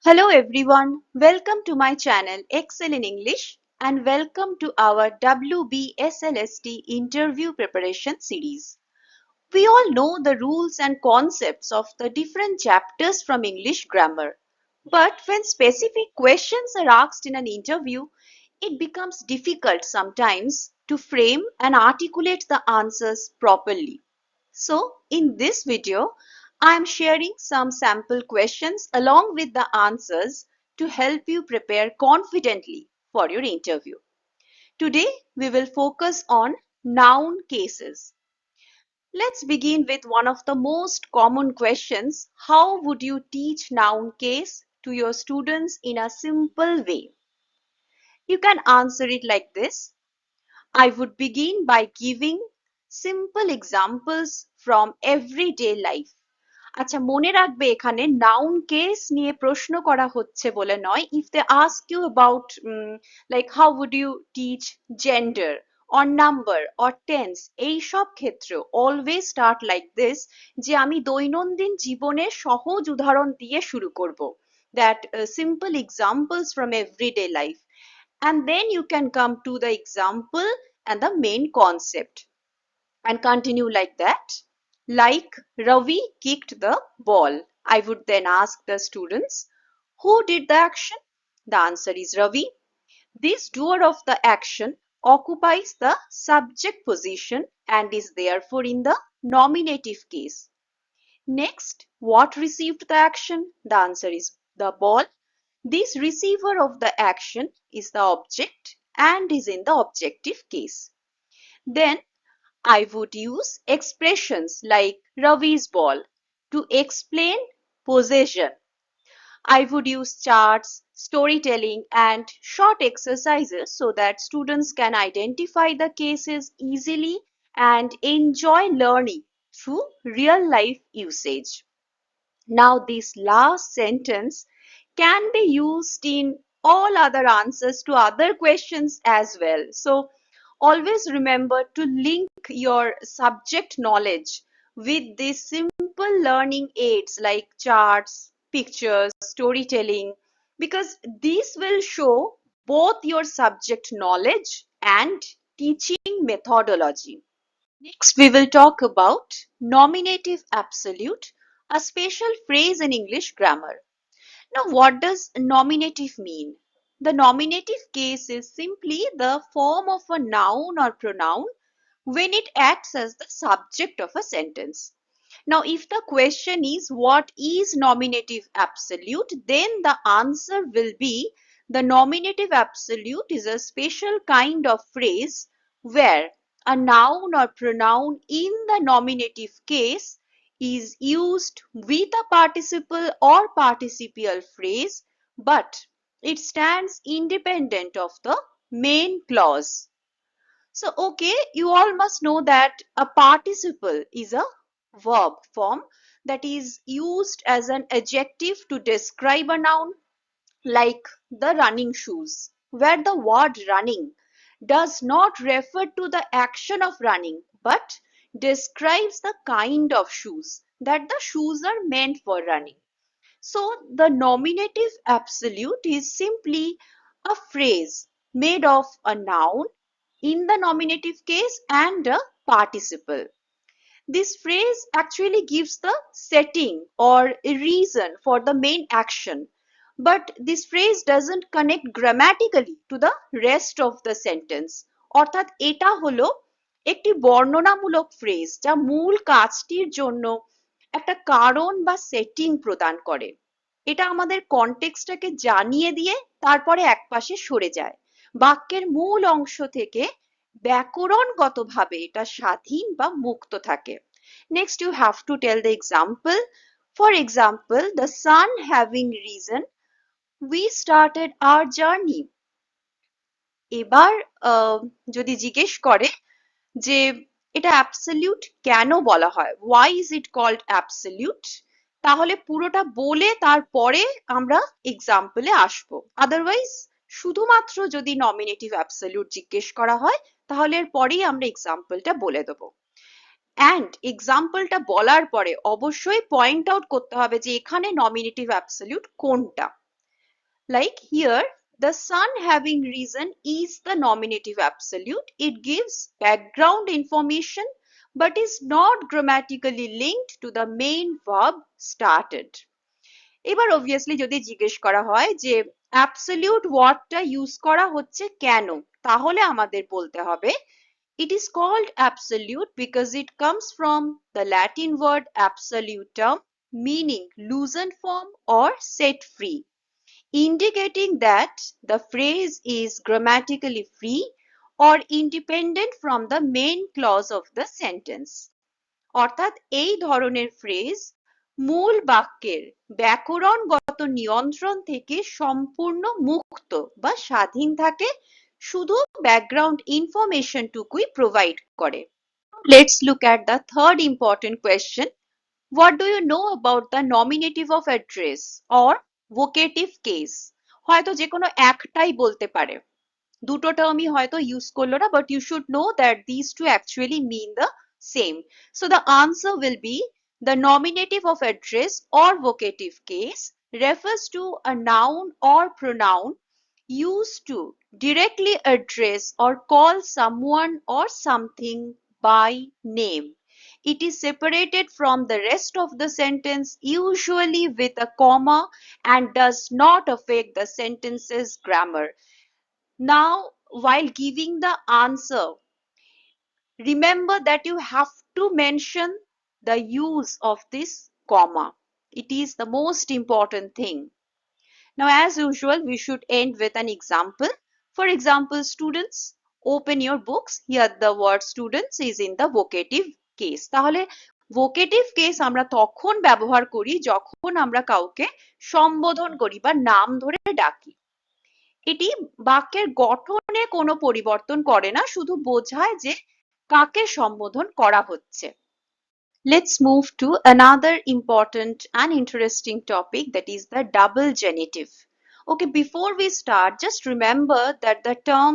Hello everyone, welcome to my channel Excel in English and welcome to our WBSLST interview preparation series. We all know the rules and concepts of the different chapters from English grammar. But when specific questions are asked in an interview, it becomes difficult sometimes to frame and articulate the answers properly. So, in this video, I am sharing some sample questions along with the answers to help you prepare confidently for your interview. Today, we will focus on noun cases. Let's begin with one of the most common questions. How would you teach noun case to your students in a simple way? You can answer it like this. I would begin by giving simple examples from everyday life. আচ্ছা মনে রাখবে এখানে noun case নিয়ে প্রশ্ন করা হচ্ছে বলে নয় if they ask you about like how would you teach gender or number or tense এই সব ক্ষেত্রে always start like this যে আমি দৈনন্দিন জীবনের সহজ উদাহরণ দিয়ে শুরু করব that simple examples from everyday life and then you can come to the example and the main concept and continue like that. Like Ravi kicked the ball. I would then ask the students, who did the action? The answer is Ravi. This doer of the action occupies the subject position and is therefore in the nominative case. Next, what received the action? The answer is the ball. This receiver of the action is the object and is in the objective case. Then I would use expressions like Ravi's ball to explain possession. I would use charts, storytelling, and short exercises so that students can identify the cases easily and enjoy learning through real life usage. Now, this last sentence can be used in all other answers to other questions as well. So, always remember to link your subject knowledge with these simple learning aids like charts, pictures, storytelling, because these will show both your subject knowledge and teaching methodology. Next, we will talk about nominative absolute, a special phrase in English grammar. Now, what does nominative mean? The nominative case is simply the form of a noun or pronoun when it acts as the subject of a sentence. Now, if the question is what is nominative absolute, then the answer will be the nominative absolute is a special kind of phrase where a noun or pronoun in the nominative case is used with a participle or participial phrase, but it stands independent of the main clause. So, okay, you all must know that a participle is a verb form that is used as an adjective to describe a noun, like the running shoes, where the word running does not refer to the action of running but describes the kind of shoes that the shoes are meant for running. So, the nominative absolute is simply a phrase made of a noun in the nominative case and a participle. This phrase actually gives the setting or a reason for the main action, but this phrase doesn't connect grammatically to the rest of the sentence. অর্থাৎ এটা হলো একটি বর্ণনামূলক phrase যা মূল কাজটির জন্য একটা কারণ বা সেটিং প্রদান করে। এটা আমাদের কনটেক্সটটাকে জানিয়ে দিয়ে তারপরে একপাশে সরে যায়। বাক্যের মূল অংশ থেকে ব্যাকরণগতভাবে এটা স্বাধীন বা মুক্ত থাকে। Next, you have to tell the example. For example, the sun having risen, we started our journey. এবার যদি জিজ্ঞেস করে যে এটা অ্যাবসলিউট কেন বলা হয়, why is it called absolute, তাহলে পুরোটা বলে তারপরে আমরা এক্সাম্পলে আসবো। আদারওয়াইজ শুধুমাত্র যদি নমিনেটিভ অ্যাবসলিউট জিজ্ঞেস করা হয় তাহলে এর পরেই আমরা এক্সাম্পলটা বলে দেবো। অ্যান্ড এক্সাম্পলটা বলার পরে অবশ্যই পয়েন্ট আউট করতে হবে যে এখানে নমিনেটিভ অ্যাবসলিউট কোনটা। Like here, the sun having risen is the nominative absolute. It gives background information but is not grammatically linked to the main verb started. এবার obviously যদি জিজ্ঞেস করা হয় যে absolute ওয়ার্ডটা ইউজ করা হচ্ছে কেন, তাহলে আমাদের বলতে হবে it is called absolute because it comes from the Latin word absolutum, meaning loosened form or set free, indicating that the phrase is grammatically free or independent from the main clause of the sentence. অর্থাৎ এই ধরনের phrase মূল বাক্যের ব্যাকরণগত নিয়ন্ত্রণ থেকে সম্পূর্ণ মুক্ত বা স্বাধীন থাকে, শুধু ব্যাকগ্রাউন্ড ইনফরমেশন টুকুই প্রোভাইড করে। Let's look at the third important question. What do you know about the nominative of address or vocative case? হয়তো যে কোনো একটাই বলতে পারে, দুটো টার্মই হয়তো ইউজ করলো না, but you should know that these two actually mean the same. So the answer will be the nominative of address or vocative case refers to a noun or pronoun used to directly address or call someone or something by name. It is separated from the rest of the sentence, usually with a comma, and does not affect the sentence's grammar. Now, while giving the answer, remember that you have to mention the use of this comma. It is the most important thing. Now, as usual, we should end with an example. For example, students, open your books. Here the word students is in the vocative case. তাহলে vocative case আমরা তখন ব্যবহার করি যখন আমরা কাউকে সম্বোধন করি বা নাম ধরে ডাকি। এটি বাক্যের গঠনে কোনো পরিবর্তন করে না, শুধু বোঝায় যে কাকে সম্বোধন করা হচ্ছে। Let's move to another important and interesting topic, that is the double genitive. Okay, before we start, just remember that the term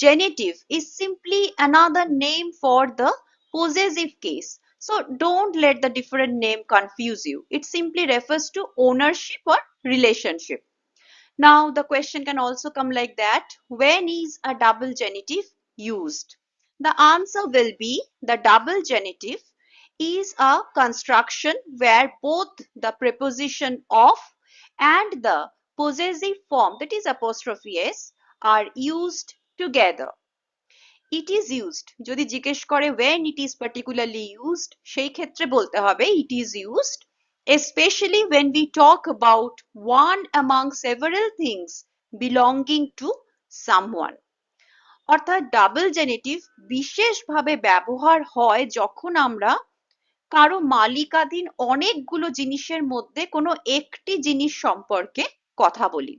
genitive is simply another name for the possessive case. So don't let the different name confuse you. It simply refers to ownership or relationship. Now, the question can also come like that. When is a double genitive used? The answer will be the double genitive is a construction where both the preposition of and the possessive form, that is apostrophe s, are used together. It is used, যদি জিজ্ঞেস করে when it is particularly used, সেই ক্ষেত্রে বলতে হবে it is used especially when we talk about one among several things belonging to someone. অর্থাৎ double genitive বিশেষভাবে ব্যবহার হয় যখন আমরা কারো মালিকাধীন অনেকগুলো জিনিসের মধ্যে কোনো একটি জিনিস সম্পর্কে কথা বলি।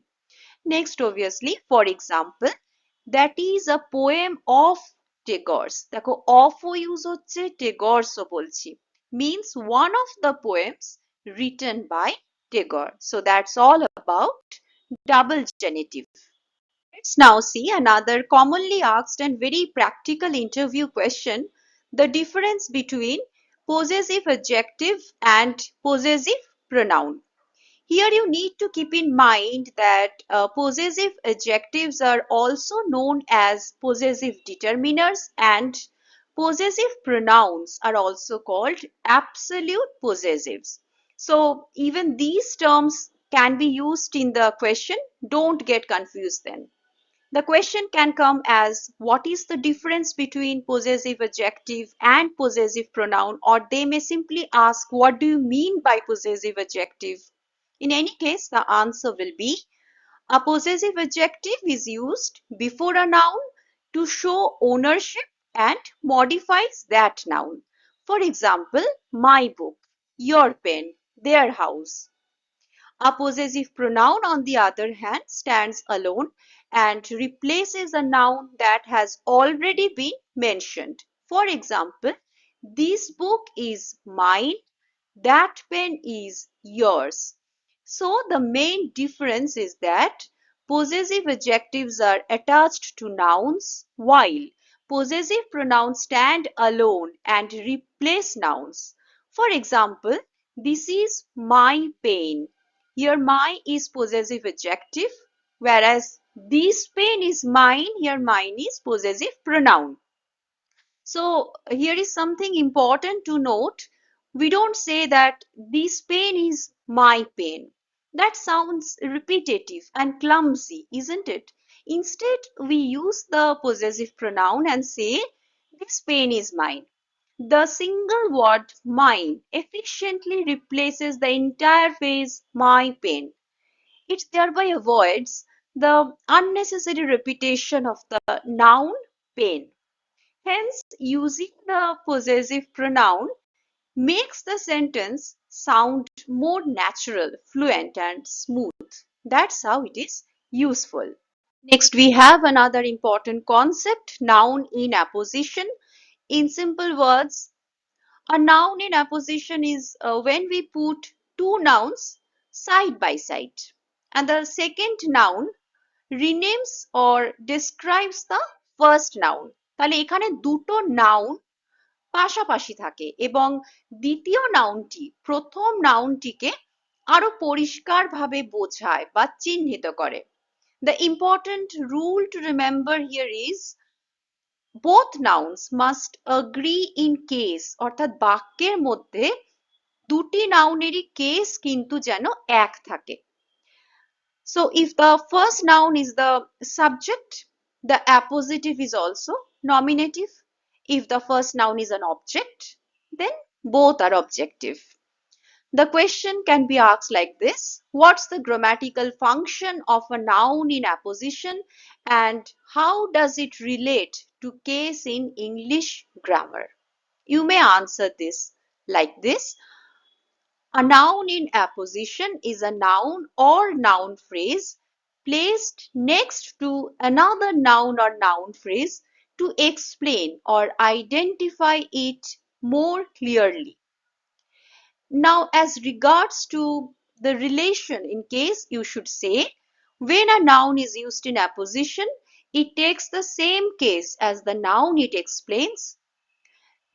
Next obviously, for example, that is a poem of Tagore's. দেখো of ও ইউজ হচ্ছে, Tagore's ও বলছি, means one of the poems written by Tagore. So that's all about double genitive. Let's now see another commonly asked and very practical interview question, the difference between possessive adjective and possessive pronoun. Here you need to keep in mind that possessive adjectives are also known as possessive determiners, and possessive pronouns are also called absolute possessives. So even these terms can be used in the question. Don't get confused then. The question can come as what is the difference between possessive adjective and possessive pronoun, or they may simply ask what do you mean by possessive adjective. In any case, the answer will be a possessive adjective is used before a noun to show ownership and modifies that noun. For example, my book, your pen, their house. A possessive pronoun, on the other hand, stands alone and replaces a noun that has already been mentioned. For example, this book is mine, that pen is yours. So the main difference is that possessive adjectives are attached to nouns, while possessive pronouns stand alone and replace nouns. For example, this is my pen. Here my is possessive adjective, Whereas this pen is mine, here mine is possessive pronoun. So here is something important to note. We don't say that this pen is my pen. That sounds repetitive and clumsy, isn't it? Instead, we use the possessive pronoun and say this pen is mine. The single word mine efficiently replaces the entire phrase my pen. It thereby avoids the unnecessary repetition of the noun pen. Hence, using the possessive pronoun makes the sentence sound more natural, fluent, and smooth. That's how it is useful. Next, we have another important concept, noun in apposition. In simple words, a noun in apposition is when we put two nouns side by side, and the second noun renames or describes the first noun. তাহলে এখানে দুটো noun পাশাপাশি থাকে এবং দ্বিতীয় নাউনটি প্রথম নাউনটিকে আরো পরিষ্কারভাবে বোঝায় বা চিহ্নিত করে। The important rule to remember here is both nouns must agree in case, অর্থাৎ বাক্যের মধ্যে দুটি নাউনেরই কেস কিন্তু যেন এক থাকে। So if the first noun is the subject, the appositive is also nominative. If the first noun is an object, then both are objective. The question can be asked like this: what's the grammatical function of a noun in apposition and how does it relate to case in English grammar? You may answer this like this: a noun in apposition is a noun or noun phrase placed next to another noun or noun phrase to explain or identify it more clearly. Now, as regards to the relation in case, you should say, when a noun is used in apposition, it takes the same case as the noun it explains.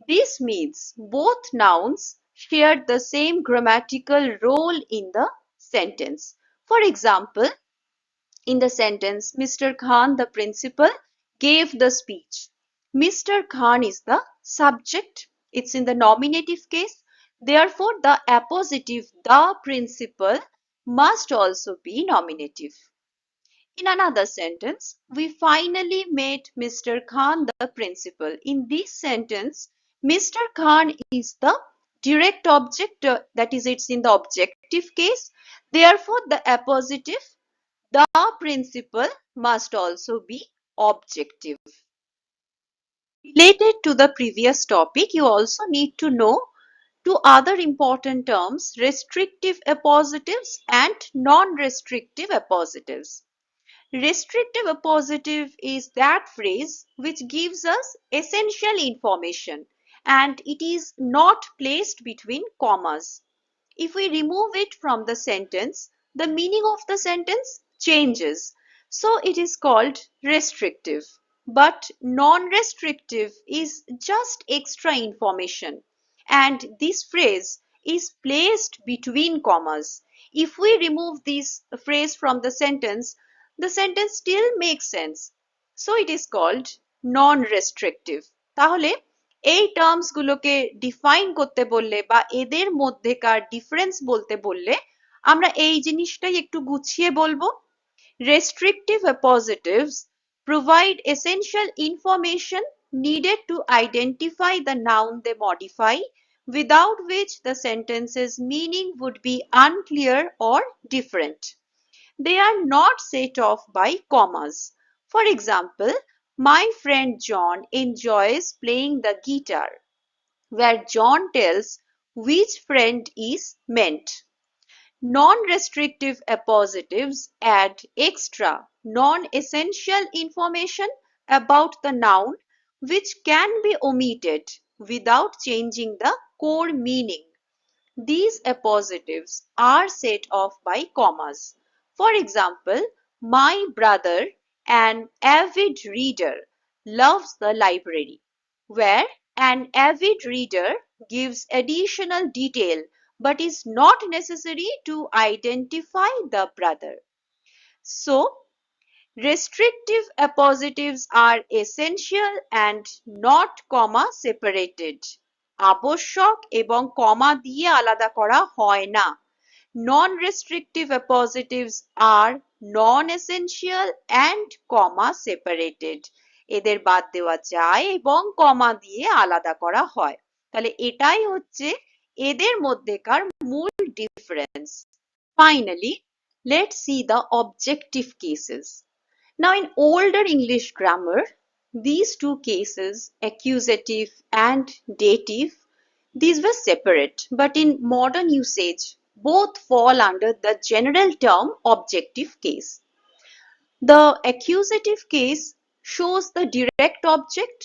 This means both nouns share the same grammatical role in the sentence. For example, in the sentence, Mr. Khan, the principal, gave the speech. Mr. Khan is the subject. It's in the nominative case. Therefore, the appositive, the principal, must also be nominative. In another sentence, we finally met Mr. Khan, the principal. In this sentence, Mr. Khan is the direct object, that is, it's in the objective case. Therefore, the appositive, the principal, must also be objective. Related to the previous topic, you also need to know two other important terms, restrictive appositives and non-restrictive appositives. Restrictive appositive is that phrase which gives us essential information and it is not placed between commas. If we remove it from the sentence, the meaning of the sentence changes. So it is called restrictive. But non-restrictive is just extra information and this phrase is placed between commas. If we remove this phrase from the sentence still makes sense. So it is called non-restrictive. তাহলে এই terms গুলোকে define করতে বললে বা এদের মধ্যেকার difference বলতে বললে আমরা এই জিনিসটাই একটু গুছিয়ে বলবো। Restrictive appositives provide essential information needed to identify the noun they modify, without which the sentence's meaning would be unclear or different. They are not set off by commas. For example, my friend John enjoys playing the guitar, where John tells which friend is meant. Non-restrictive appositives add extra, non-essential information about the noun which can be omitted without changing the core meaning. These appositives are set off by commas. For example, my brother, an avid reader, loves the library, where an avid reader gives additional detail but is not necessary to identify the brother. So, Restrictive appositives are essential and not comma separated. আবশ্যক এবং কমা দিয়ে আলাদা করা হয় না। Non-restrictive appositives are non-essential and comma separated. এদের বাদ দেওয়া যায় এবং কমা দিয়ে আলাদা করা হয়। তাহলে এটাই হচ্ছে এদের মধ্যেকার মূল difference. Finally, let's see the objective cases. Now, in older English grammar, these two cases, accusative and dative, these were separate, but in modern usage, both fall under the general term objective case. The accusative case shows the direct object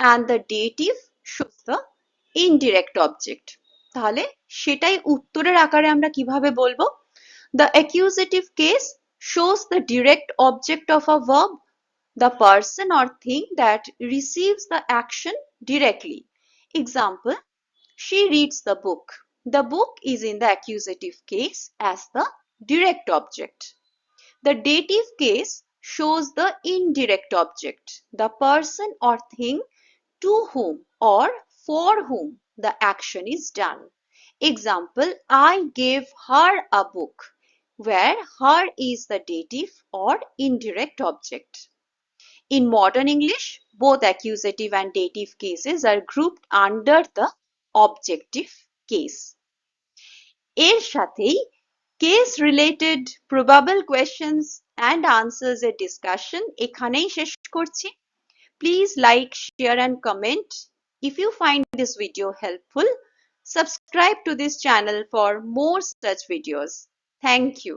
and the dative shows the indirect object. তাহলে সেটাই উত্তরের আকারে আমরা কিভাবে বলবো? The accusative case shows the direct object of a verb, the person or thing that receives the action directly. Example, she reads the book. The book is in the accusative case as the direct object. The dative case shows the indirect object, the person or thing to whom or for whom the action is done. Example, I gave her a book, where her is the dative or indirect object. In modern English, both accusative and dative cases are grouped under the objective case. এর সাথেই case related probable questions and answers এর discussion এখানেই শেষ করছি। Please like, share and comment. If you find this video helpful, subscribe to this channel for more such videos. Thank you.